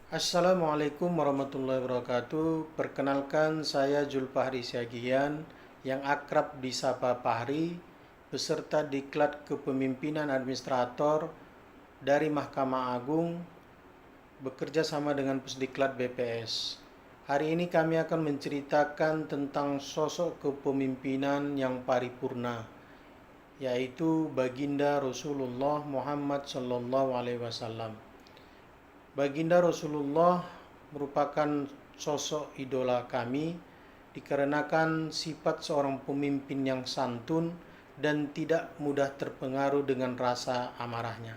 Assalamualaikum warahmatullahi wabarakatuh. Perkenalkan, saya Julfahri Siagian yang akrab disapa Fahri, beserta Diklat Kepemimpinan Administrator dari Mahkamah Agung, bekerja sama dengan Pusdiklat BPS. Hari ini kami akan menceritakan tentang sosok kepemimpinan yang paripurna, yaitu Baginda Rasulullah Muhammad SAW. Baginda Rasulullah merupakan sosok idola kami dikarenakan sifat seorang pemimpin yang santun dan tidak mudah terpengaruh dengan rasa amarahnya.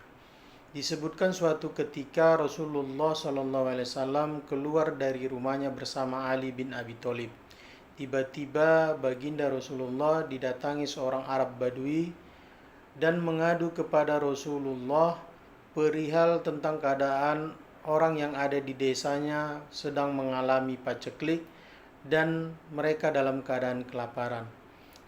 Disebutkan suatu ketika Rasulullah SAW keluar dari rumahnya bersama Ali bin Abi Thalib. Tiba-tiba Baginda Rasulullah didatangi seorang Arab Badui dan mengadu kepada Rasulullah perihal tentang keadaan orang yang ada di desanya sedang mengalami paceklik dan mereka dalam keadaan kelaparan.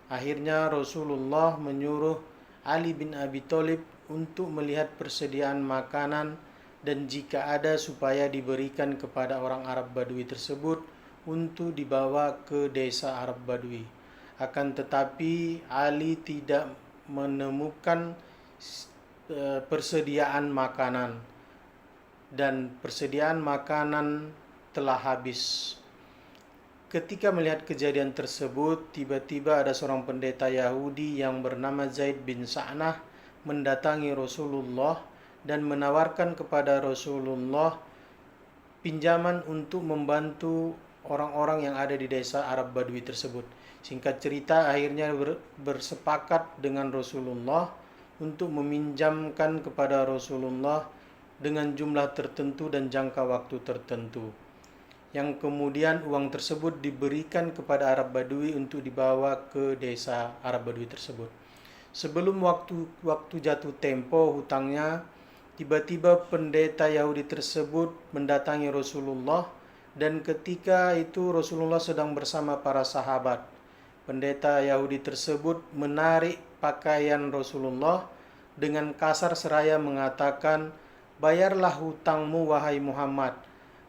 Akhirnya Rasulullah menyuruh Ali bin Abi Thalib untuk melihat persediaan makanan dan jika ada supaya diberikan kepada orang Arab Badui tersebut untuk dibawa ke desa Arab Badui. Akan tetapi Ali tidak menemukan persediaan makanan dan persediaan makanan telah habis. Ketika melihat kejadian tersebut, tiba-tiba ada seorang pendeta Yahudi yang bernama Zaid bin Sa'nah mendatangi Rasulullah dan menawarkan kepada Rasulullah pinjaman untuk membantu orang-orang yang ada di desa Arab Badui tersebut. Singkat cerita, akhirnya bersepakat dengan Rasulullah untuk meminjamkan kepada Rasulullah dengan jumlah tertentu dan jangka waktu tertentu, yang kemudian uang tersebut diberikan kepada Arab Badui untuk dibawa ke desa Arab Badui tersebut. Sebelum waktu jatuh tempo hutangnya, tiba-tiba pendeta Yahudi tersebut mendatangi Rasulullah dan ketika itu Rasulullah sedang bersama para sahabat. Pendeta Yahudi tersebut menarik pakaian Rasulullah dengan kasar seraya mengatakan, "Bayarlah hutangmu wahai Muhammad.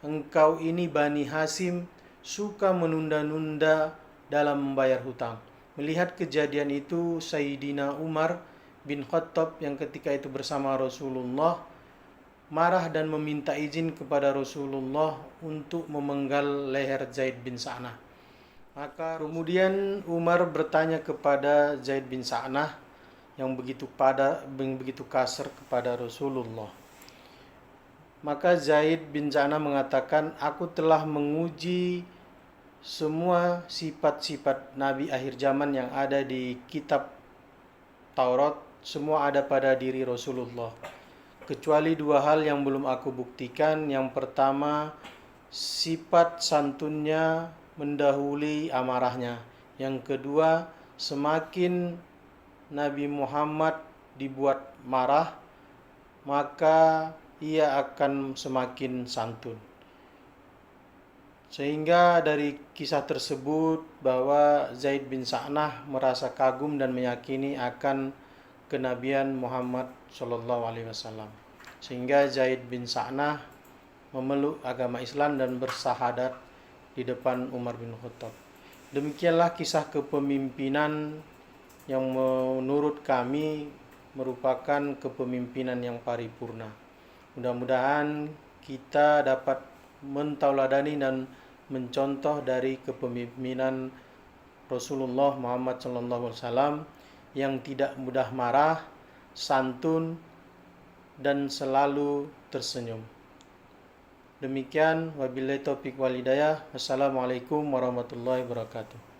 Engkau ini Bani Hasim suka menunda-nunda dalam membayar hutang." Melihat kejadian itu, Sayyidina Umar bin Khattab yang ketika itu bersama Rasulullah marah dan meminta izin kepada Rasulullah untuk memenggal leher Zaid bin Sa'nah. Maka kemudian Umar bertanya kepada Zaid bin Sa'nah yang begitu kasar kepada Rasulullah. Maka Zaid bin Sa'nah mengatakan, "Aku telah menguji semua sifat-sifat Nabi akhir zaman yang ada di kitab Taurat, semua ada pada diri Rasulullah. Kecuali dua hal yang belum aku buktikan. Yang pertama, sifat santunnya mendahului amarahnya. Yang kedua, semakin Nabi Muhammad dibuat marah, maka ia akan semakin santun." Sehingga dari kisah tersebut bahwa Zaid bin Sa'nah merasa kagum dan meyakini akan kenabian Muhammad SAW. Sehingga Zaid bin Sa'nah memeluk agama Islam dan bersahadat di depan Umar bin Khattab. Demikianlah kisah kepemimpinan yang menurut kami merupakan kepemimpinan yang paripurna. Mudah-mudahan kita dapat mentauladani dan mencontoh dari kepemimpinan Rasulullah Muhammad SAW yang tidak mudah marah, santun, dan selalu tersenyum. Demikian, wabillahi taufiq wal hidayah. Wassalamualaikum warahmatullahi wabarakatuh.